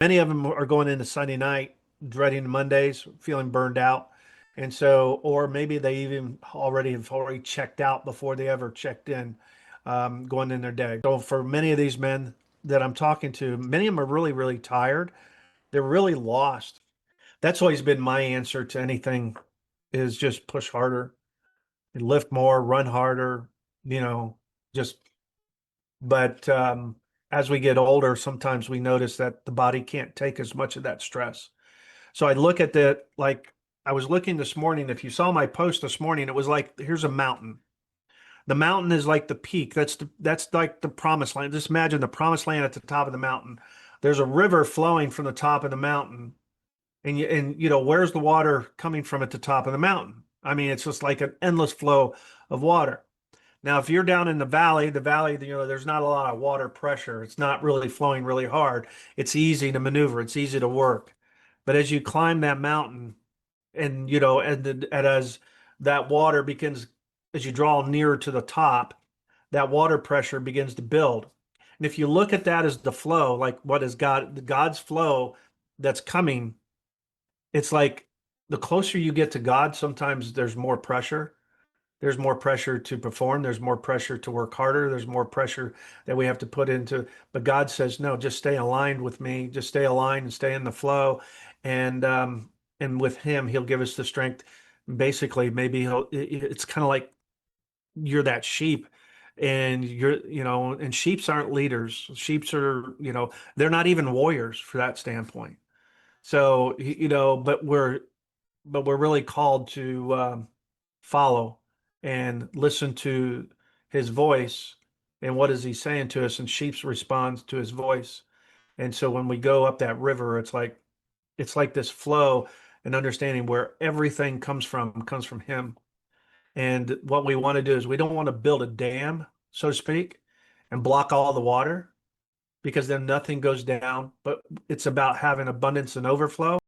Many of them are going into Sunday night, dreading Mondays, feeling burned out. And so, or maybe they even already checked out before they ever checked in, going in their day. So for many of these men that I'm talking to, many of them are really, really tired. They're really lost. That's always been my answer to anything is just push harder, lift more, run harder, you know, just, but as we get older, sometimes we notice that the body can't take as much of that stress. So I look at that, like I was looking this morning. If you saw my post this morning, it was like, here's a mountain. The mountain is like the peak. That's like the promised land. Just imagine the promised land at the top of the mountain. There's a river flowing from the top of the mountain. And where's the water coming from at the top of the mountain? I mean, it's just like an endless flow of water. Now, if you're down in the valley, there's not a lot of water pressure. It's not really flowing really hard. It's easy to maneuver. It's easy to work. But as you climb that mountain, and as that water begins, as you draw nearer to the top, that water pressure begins to build. And if you look at that as the flow, like what is God's flow that's coming, it's like the closer you get to God, sometimes there's more pressure to perform. There's more pressure to work harder. There's more pressure that we have to put into. But God says, no, just stay aligned with me. Just stay aligned and stay in the flow. And with Him, He'll give us the strength. Basically, maybe it's kind of like you're that sheep, and and sheeps aren't leaders. Sheeps are, they're not even warriors for that standpoint. So, but we're really called to follow and listen to his voice. And what is he saying to us? And sheep responds to his voice. And so when we go up that river, it's like this flow and understanding where everything comes from him. And what we want to do is we don't want to build a dam, so to speak, and block all the water because then nothing goes down. But it's about having abundance and overflow.